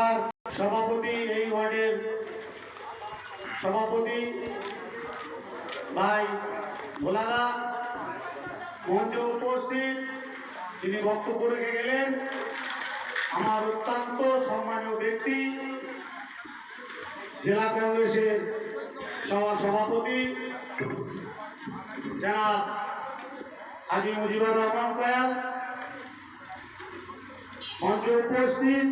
সভার সভাপতি, এই ওয়ার্ডের সভাপতি ভাই ভোলাদা মঞ্চে উপস্থিত, তিনি বক্তব্য রেখে গেলেন। আমার অত্যন্ত সম্মানীয় ব্যক্তি, জেলা কংগ্রেসের সভাপতি জনাব হাজী মুজিবুর রহমান কয়াল মঞ্চে উপস্থিত,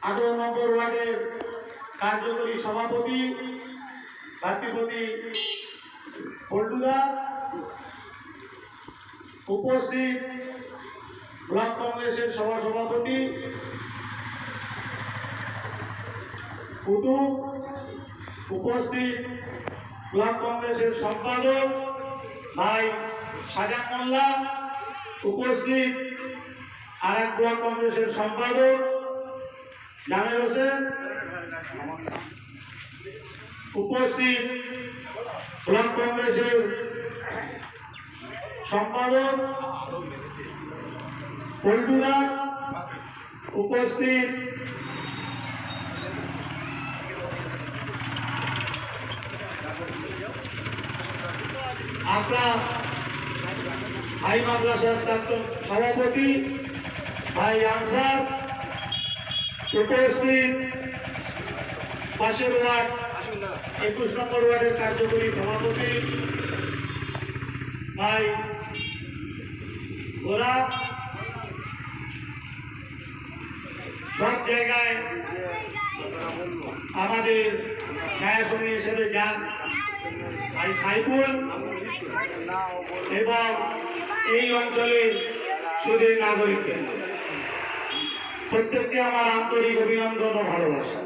18 নম্বর ওয়ার্ডের কার্যকরী সভাপতি ভাতৃপতি পল্টুদা, উপস্থিত ব্লক কংগ্রেসের সভাপতি কুতুব, উপস্থিত ব্লক কংগ্রেসের সম্পাদক ভাই সাজান মোল্লা, উপস্থিত আরেক ব্লক কংগ্রেসের সম্পাদক জামিল হোসেন, উপস্থিত ব্লক কংগ্রেসের সম্পাদক পল্টুদা, উপস্থিত আপনার হাই মাদ্রাসার প্রাক্তন সভাপতি ভাই আনসার, উপস্থিত পাশের ওয়ার্ড 21 নম্বর ওয়ার্ডের কার্যকরী সভাপতি ভাই ওরা, সব জায়গায় আমাদের ছায়াসঙ্গী হিসেবে যান ভাই সাইফুল এবং এই অঞ্চলের সুদীর নাগরিক, প্রত্যেককে আমার আন্তরিক অভিনন্দন ও ভালোবাসা।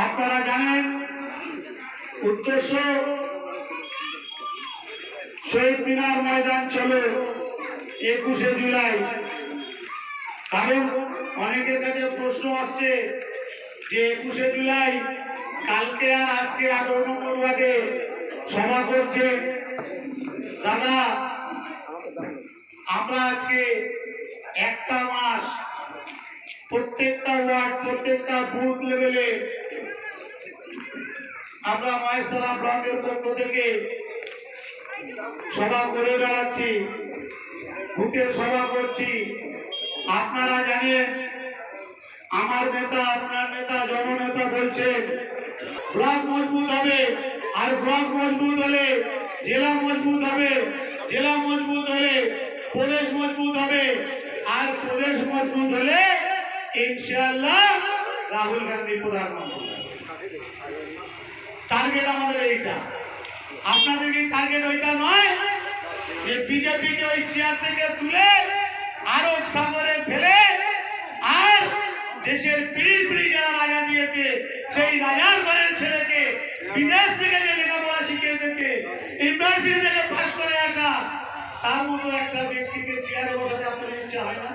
আপনারা জানেন উদ্দেশ্য শহীদ মিনার ময়দান ছিল 21শে জুলাই। কারণ অনেকের কাছে প্রশ্ন আসছে যে 21শে জুলাই কালকে আর আজকে 18 নম্বর ওয়ার্ডে সভা করছে। দাদা, আমরা আজকে একটা মাস প্রত্যেকটা ওয়ার্ড প্রত্যেকটা বুথ লেভেলে আমরা মহেশতলা ব্লকের পক্ষ থেকে সভা করে বেড়াচ্ছি, বুথের সভা করছি। আপনারা জানেন আমার নেতা আপনার নেতা জননেতা বলছেন ব্লক মজবুত হবে, আর ব্লক মজবুত হলে জেলা মজবুত হবে, জেলা মজবুত হলে প্রদেশ মজবুত হবে, আর প্রদেশ মজবুত হলে ইনশাআল্লাহ রাহুল গান্ধী প্রধানমন্ত্রী। টার্গেট আমাদের এইটা। আপনাদের কি টার্গেট ওইটা নয় যে বিজেপিকে ওই চেয়ার থেকে তুলে আরো সাগরে ফেলে আর দেশের পিড়ি পিড়ি যারা রাজা দিয়েছে সেই রাজার ঘরের ছেলেকে বিদেশ থেকে যে লেখাপড়া শিখিয়ে দিয়েছে, ইউনিভার্সিটি থেকে পাস করে আসা, তার মতো একটা ব্যক্তিকে চেয়ারে বসাতে আপনাদের ইচ্ছা হয় না?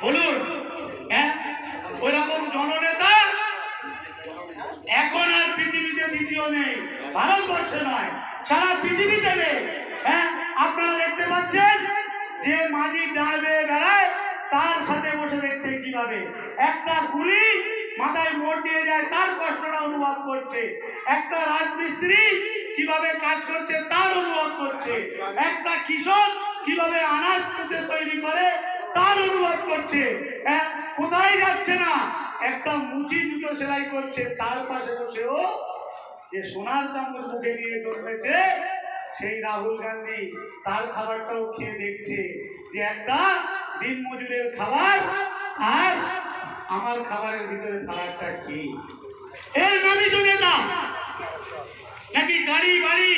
বলুন, হ্যাঁ? ওইরকম জননেতা এখন আর পৃথিবীতে দ্বিতীয় নেই, ভারতবর্ষে নয়, সারা পৃথিবীতে নেই। হ্যাঁ, আপনারা দেখতে পাচ্ছেন যে মাঝি ডাবে বেড়ায়, তার সাথে বসে দেখছেন কিভাবে একটা কুলি মাথায় মোড় নিয়ে যায়, তার কষ্টটা অনুভব করছে। একটা রাজমিস্ত্রি কিভাবে কাজ করছে তার অনুভব করছে। একটা কৃষক কিভাবে আনাজ তৈরি করে তার অনুভব করছে। কোথায় যাচ্ছে না, একটা মুচি জুতো সেলাই করছে, তার পাশে বসেও যে সোনার চামচ মুখে নিয়ে জন্মেছে সেই রাহুল গান্ধী তার খাবারটাও খেয়ে দেখছে যে একটা দিন মজুরের খাবার আর আমার খাবারের ভিতরে খাবারটা কি। এর নামই তো নেতা, নাকি গাড়ি বাড়ি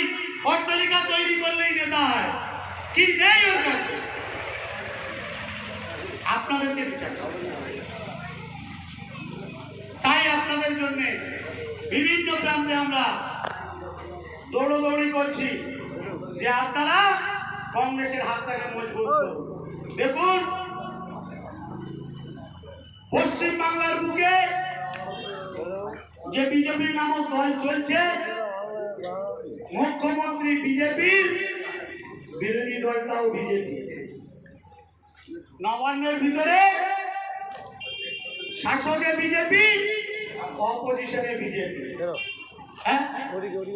অট্টালিকা তৈরি করলেই নেতা হয়? কি নেই ওর কাছে? আপনাদেরকে বিচার করতে হবে। তাই আপনাদের জন্য বিভিন্ন প্রান্তে আমরা দৌড়দৌড়ি করছি যে আপনারা কংগ্রেসের হাতটাকে মজবুত করুন। দেখুন, পশ্চিম বাংলার বুকে যে বিজেপি নামক দল চলছে, মুখ্যমন্ত্রী বিজেপির, বিরোধী দলটাও বিজেপি। নবান্নের ভিতরে শাসকে বিজেপি, অপোজিশনে বিজেপি। হ্যাঁ,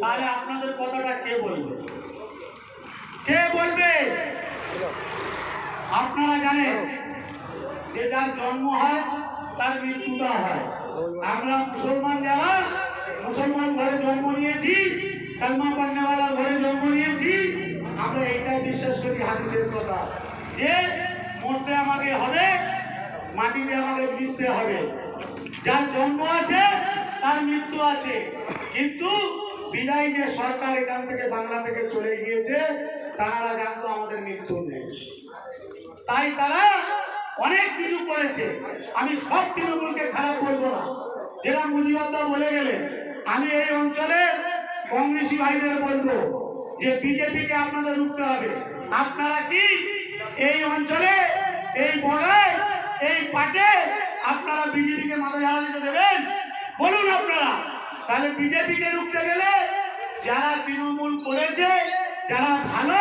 তাহলে আপনাদের কথাটা কে বলবে? কে বলবে? আপনারা জানেন যে যার জন্ম হয় তার মৃত্যুটা হয়। আমরা মুসলমান যারা মুসলমান ঘরে জন্ম নিয়েছি, কালমা পড়নেওয়ালার ঘরে জন্ম নিয়েছি, আমরা এইটাই বিশ্বাস করি হাদিসের কথা যে মরতে আমাকে হবে, মাটিতে আমাকে মিশতে হবে। যার জন্ম আছে তার মৃত্যু আছে, কিন্তু বিদায় যে সরকার এখান থেকে বাংলা থেকে চলে গিয়েছে তারা জানতো আমাদের মৃত্যু নেই। তাই তারা অনেক কিছু করেছে। আমি সব তৃণমূলকে খারাপ বলবো না, যেটা মুজিবাদা বলে গেলে। আমি এই অঞ্চলের কংগ্রেসি ভাইদের বলবো যে বিজেপিকে আপনাদের রুখতে হবে। আপনারা কি এই অঞ্চলে, এই বড়ায়, এই পাটে আপনারা বিজেপিকে মাথা ঝাড়া দিতে দেবেন? বলুন আপনারা। তাহলে বিজেপিকে রুখতে গেলে যারা তৃণমূল করেছে, যারা ভালো,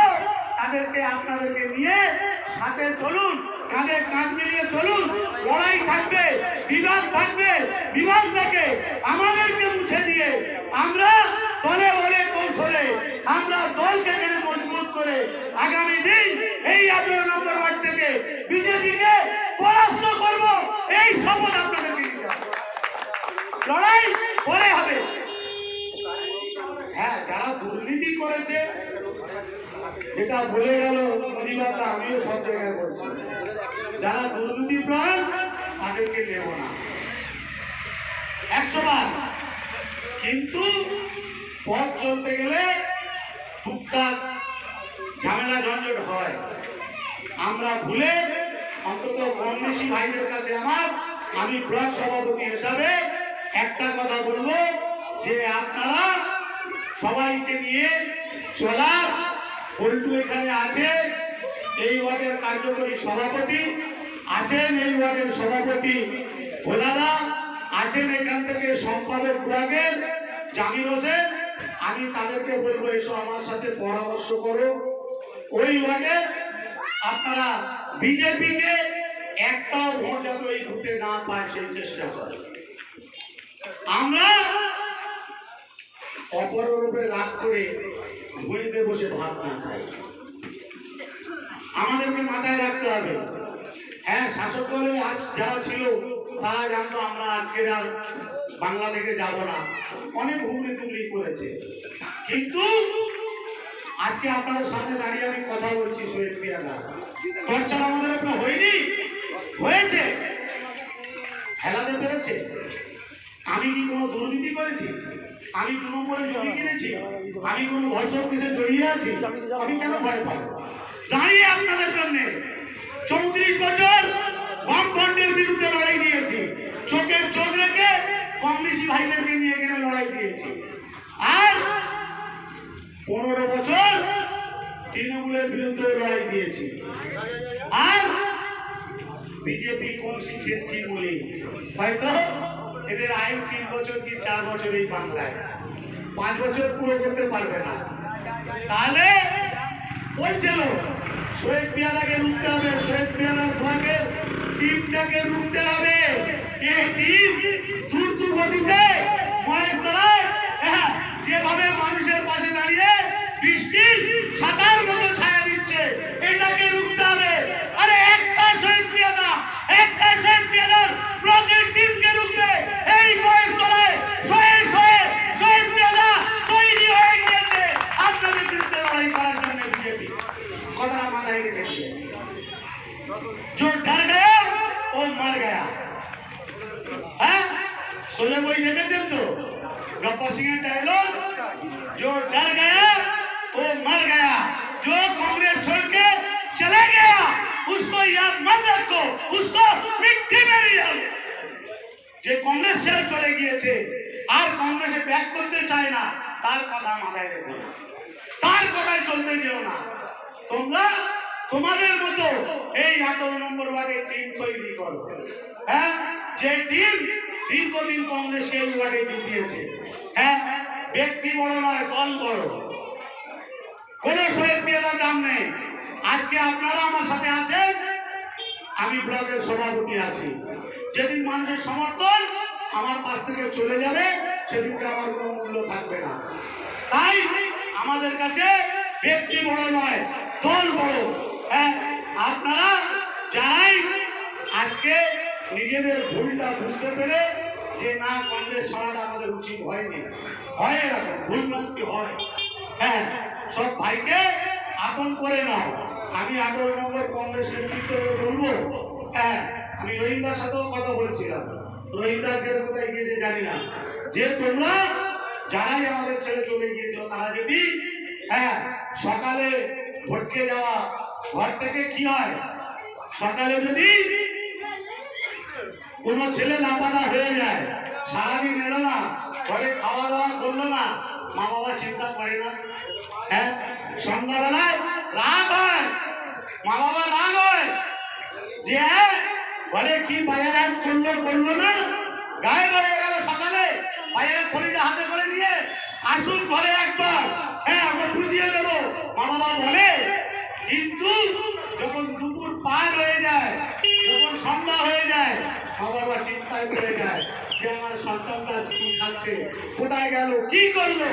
তাদেরকে আপনাদেরকে নিয়ে সাথে চলুন, কাঁধে কাঁধ মিলিয়ে চলুন। লড়াই থাকবে, বিভাগ থাকবে, বিভাগটাকে আমাদেরকে মুছে দিয়ে আমরা দলে বলে কৌশলে আমরা দলকে মজবুত করে আগামী দিন এই 18 নম্বর ওয়ার্ড থেকে বিজেপিকে পরাস্ত করব, এই শপথ আপনাদেরকে নিতে হবে। লড়াই পরে হবে। হ্যাঁ, যারা দুর্নীতি করেছে, যেটা বলে গেল মুজিবাদা, আমিও সব জায়গায় বলছি, যারা দুর্নীতি প্রাণ তাদেরকে নেব না 100 বার। কিন্তু পথ চলতে গেলে টুকটাক ঝামেলা ঝঞ্ঝট হয়। আমরা ভুলে অন্তত কংগ্রেসি ভাইদের কাছে আমি ব্লক সভাপতি হিসাবে একটা কথা বলবো যে আপনারা সবাইকে নিয়ে চলার। পল্টু এখানে আছে, এই ওয়ার্ডের কার্যকরী সভাপতি আছেন, এই ওয়ার্ডের সভাপতি ভোলাদা আছেন, এখান থেকে সম্পাদক ব্লকের জামির হোসেন। আমি তাদেরকে বলবো এসো আমার সাথে পরামর্শ করো। ওই ওয়ার্ডে আপনারা বিজেপিকে একটাও ভোট যাতে ওই বুথে না পায় সেই চেষ্টা করে। আমরা অপরের উপরে রাগ করে ভুঁইতে বসে ভাত না খাই। আমাদেরকে মাথায় রাখতে হবে। হ্যাঁ, শাসক দলে আজ যারা ছিল তারা জানতো আমরা আজকে আর বাংলা থেকে যাব না, অনেক হুমড়ি তুমড়ি করেছে। কিন্তু আজকে আপনাদের সামনে দাঁড়িয়ে আমি কথা বলছি, শহীদ পিয়াদা চর্চা আমাদের একটা হয়নি, হয়েছে, খেলাতে পেরেছে। আমি কি কোনো দুর্নীতি করেছি? আমি 2 নম্বরে জমি কিনেছি? আমি কোনো ধর্ষক কেসে জড়িয়ে আছি? আমি কেন ভয় পাবো? দাঁড়িয়ে আপনাদের জন্য 34 বছর বামফ্রন্টের বিরুদ্ধে লড়াই দিয়েছি, চোখে চোখ রেখে কংগ্রেসি ভাইদেরকে নিয়ে এখানে লড়াই দিয়েছি। আর 15 বছর তৃণমূলের বিরুদ্ধে লড়াই দিয়েছি। আর বিজেপি কোন শিক্ষিত কি বলি, হয়তো এদের আয়ু 3 বছর কি 4 বছর এই বাংলায়, 5 বছর পুরো করতে পারবে না। তাহলে বলছিল শহীদ পিয়াদাকে রুখতে হবে, শহীদ পিয়াদার ব্লকের টিমটাকে রুখতে হবে। এই টিম দ্রুত গতিতে মহেশতলায় যেভাবে মানুষের পাশে দাঁড়িয়ে বৃষ্টির ছাতার মতো ছায়া দিচ্ছে, এটাকে রুখতে হবে। আরে একটা শহীদ পিয়াদার ব্লকের টিমকে রুখবে। এই মহেশতলায় শহীদ পিয়াদা তৈরি হয়ে গিয়েছে আপনাদের বিরুদ্ধে লড়াই করার জন্য। বিজেপি কথাটা মাথায় রেখেছে, जो डर गया वो मर गया। হ্যাঁ, সোজা বই দেখেছেন তো গপ্পা সিং এর ডায়লগ, जो डर गया वो मर गया, जो कांग्रेस छोड़ के चले गया उसको याद मत रखो, उसको मिट्टी में मिलाओ। যে কংগ্রেস ছেড়ে চলে গিয়েছে আর কংগ্রেসে ব্যাক করতে চায় না, তার কথা মাথায় রেখো, তার কথায় চলতে যেও না। তোমরা তোমাদের মতো এই 18 নম্বর ওয়ার্ডের টিম তৈরি করো। হ্যাঁ, যে টিম দীর্ঘদিন কংগ্রেসকে এই ওয়ার্ডে জিতিয়েছে। হ্যাঁ, ব্যক্তি বড় নয়, দল বড়। কোন শহীদ পিয়াদার দাম নেই। আজকে আপনারা আমার সাথে আছেন, আমি ব্লকের সভাপতি আছি। যেদিন মানুষের সমর্থন আমার পাশ থেকে চলে যাবে সেদিনকে আমার কোনো মূল্য থাকবে না। তাই আমাদের কাছে ব্যক্তি বড় নয়, দল বড়। হ্যাঁ, আপনারা যারাই আজকে নিজেদের ভুলটা বুঝতে পেরে যে না কংগ্রেস ছাড়াটা আমাদের উচিত হয়নি, হয় এরকম ভুল ভ্রান্তি হয়, হ্যাঁ, সব ভাইকে আপন করে নাও। আমি 18 নম্বর কংগ্রেস নেতৃত্বে বলবো, হ্যাঁ, আমি রহিমদার সাথেও কথা বলছিলাম, রহিমদাকে কোথায় গিয়েছে জানি না, যে তোমরা যারাই আমাদের ছেড়ে চলে গিয়েছিল তারা যদি হ্যাঁ সকালে ভটকে যাওয়া ঘর থেকে কি হয়, সকালে যদি কোনো ছেলে লাপানা হয়ে যায়, সারাদিন এলো না, ঘরে খাওয়া দাওয়া করলো না, মা বাবা চিন্তা করে না? হ্যাঁ, সন্ধ্যাবেলায় রাগ হয়, মা বাবা রাগ হয় যে ঘরে কি বাজার করলো না, গায়ে হয়ে গেল সকালে বাজারের থলিটা হাতে করে নিয়ে আসুন ঘরে একবার, হ্যাঁ আমরা বুঝিয়ে দেবো, মা বাবা বলে। কিন্তু যখন দুপুর পার হয়ে যায়, যখন সন্ধ্যা হয়ে যায়, মা বাবা চিন্তায় পড়ে যায় যে আমার সন্তানটা কি খাচ্ছে, কোথায় গেল, কি করলো।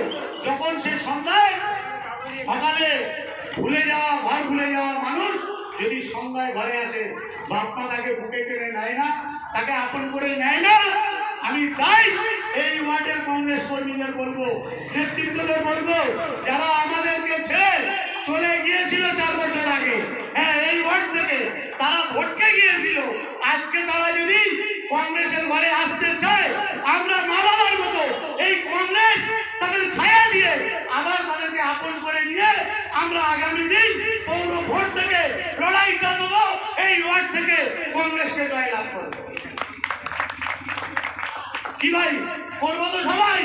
যখন সে সন্ধ্যায় সকালে ভুলে যাওয়া, ঘর ভুলে যাওয়া মানুষ যদি সন্ধ্যায় ঘরে আসে, বাপ মা তাকে বুকে টেনে নেয় না, তাকে আপন করে নেয় না। আমি তাই এই ওয়ার্ডের কংগ্রেস কর্মীদের বলবো, নেতৃত্বদের বলবো, যারা আমাদেরকে ছেড়ে চলে গিয়েছিল 4 বছর আগে, হ্যাঁ এই ওয়ার্ড থেকে তারা ভোটকে গিয়েছিল, আজকে তারা যদি কংগ্রেসের ঘরে আসতে চায়, আমরা মা বাবার মতো এই কংগ্রেস তাদের ছায়া দিয়ে আবার তাদেরকে আপন করে নিয়ে আমরা আগামী দিন পৌর ভোট থেকে লড়াইটা দেবো, এই ওয়ার্ড থেকে কংগ্রেসকে জয়লাভ করবো। কি ভাই করবো তো সবাই?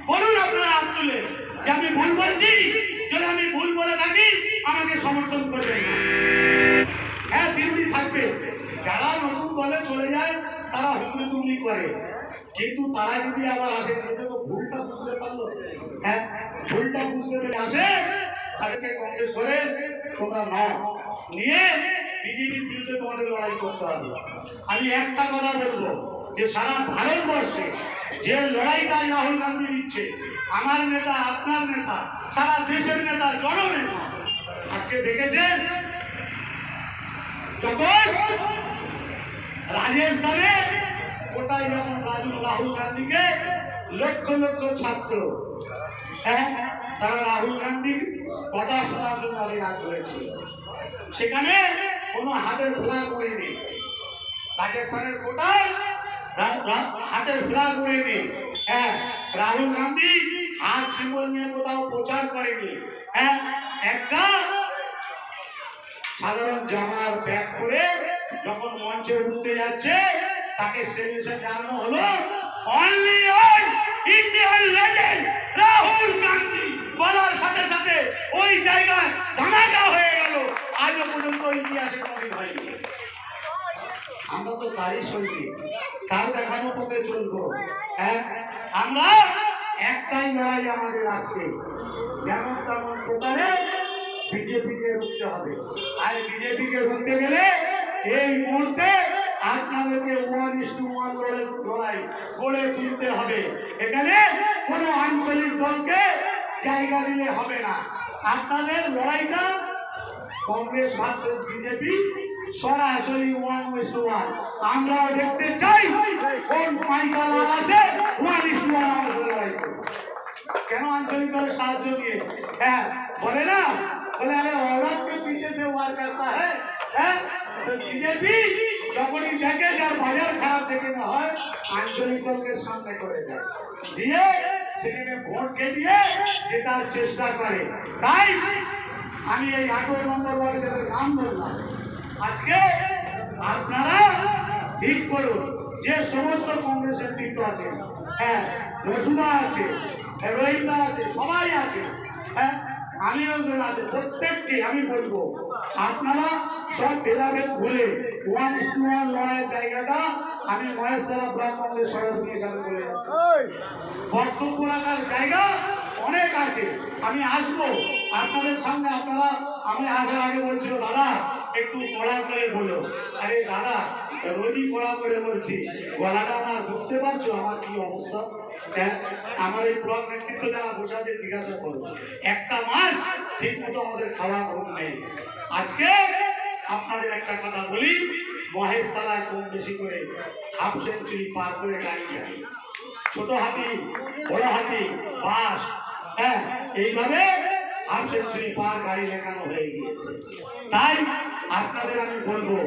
বলুন আপনারা হাত তুলে যে আমি ভুল বলছি, যদি আমি ভুল বলে থাকি আমাকে সমর্থন করবেন না। হ্যাঁ, তিরুটি থাকবে, যারা নতুন দলে চলে যায় তারা হুকুমলি করে, কিন্তু তারা যদি আবার আসে, কিন্তু তো ভুলটা বুঝতে পারলো, হ্যাঁ ভুলটা বুঝতে পেরে আসে, তাদেরকে কংগ্রেস করে তোমরা নাও নিয়ে বিজেপির বিরুদ্ধে তোমাদের লড়াই করতে হবে। আমি একটা কথা বলবো যে সারা ভারতবর্ষে যে লড়াইটা রাহুল গান্ধী দিচ্ছে, আমার নেতা, আপনার নেতা, সারা দেশের নেতা, জননেতা, আজকে দেখেছেন যখন রাজস্থানে কোটায় যখন রাহুল গান্ধীকে লক্ষ লক্ষ ছাত্র, হ্যাঁ তারা রাহুল গান্ধীর কথা শোনার জন্য আলিঘাট করেছিল, সেখানে কোনো হাতের খোলা করেনি, রাজস্থানের কোটায় হাতের খোলা করেনি, হ্যাঁ রাহুল গান্ধী হাত সিম্বল নিয়ে কোথাও প্রচার করেনি, হ্যাঁ একটা সাধারণ জামার ব্যাগ করে যখন মঞ্চে উঠতে যাচ্ছে তাকে সেলিব্রেশন জানানো হলো only on Indian legend Rahul Gandhi বলার সাথে সাথে ওই জায়গায় ধামাকা হয়ে গেল, আজও পর্যন্ত ইতিহাসে কোনোদিন হয়নি। আমরা তো তারই সঙ্গে তার দেখানো পথে চলবো। হ্যাঁ, আমরা একটাই লড়াই আমাদের আছে, যেমন তেমন প্রকারে বিজেপিকে রুখতে হবে, আর বিজেপিকে রুখতে গেলে এই মুহূর্তে আপনাদেরকে 1:1 লড়াই গড়ে তুলতে হবে। এখানে কোনো আঞ্চলিক দলকে জায়গা দিলে হবে না। আপনাদের লড়াইটা কংগ্রেস ভার্সেস বিজেপি, সরাসরি 1:1। আমরাও দেখতে চাই কোন মাইকাল আছে 1:1 আমাদের লড়াই করবে। কেন আঞ্চলিক দলের সাহায্য নিয়ে? হ্যাঁ বলে না, বলে আরে औरत के पीछे से वार करता है, হ্যাঁ তো বিজেপি যখনই দেখে যার বাজার খারাপ থেকে না হয় আঞ্চলিক দলকে সামনে করে দেয়, দিয়ে সেখানে ভোট দিয়ে জেতার চেষ্টা করে। তাই আমি এই 18 নম্বর ওয়ার্ডে যাদের নাম বললাম, আজকে আপনারা ঠিক করুন যে সমস্ত কংগ্রেস নেতৃত্ব আছে, হ্যাঁ রসুদা আছে, রোহিতা আছে, সবাই আছে, হ্যাঁ আমিও আছে, প্রত্যেককে আমি বলবো আপনারা সব ভেদাভেদ ভুলে 1:1 লড়াইয়ের জায়গাটা আমি মহেশতলা ব্লক কংগ্রেস সভাপতি হিসাবে বলে যাচ্ছি, বক্তব্য রাখার জায়গা অনেক আছে। আমি আসবো আপনাদের সামনে। আপনারা আমি আসার আগে বলছিল দাদা একটু কড়া করে বলো। আরে দাদা রোজই কড়া করে বলছি, গলাটা আমার বুঝতে পারছো আমার কি অবস্থা? হ্যাঁ, আমার এই ব্লক নেতৃত্ব যারা বসাতে জিজ্ঞাসা করো, একটা মাস ঠিক মতো আমাদের খাওয়া ঘুম নেই। আজকে আপনাদের একটা কথা বলি, মহেশ তালায় কম বেশি করে হাফ সেঞ্চুরি পার করে গাড়ি যায়, ছোট হাতি বড় হাতি বাস, হ্যাঁ এইভাবে হাফ সেঞ্চুরি পার গাড়ি লেখানো হয়ে গিয়েছে। তাই আপনাদের আমি বলবো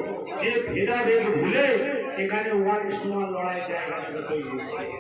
যে ভেদাভেদ ভুলে এখানে ওয়ান ইস্টুয়ান লড়াই জায়গা তৈরি হয়েছে।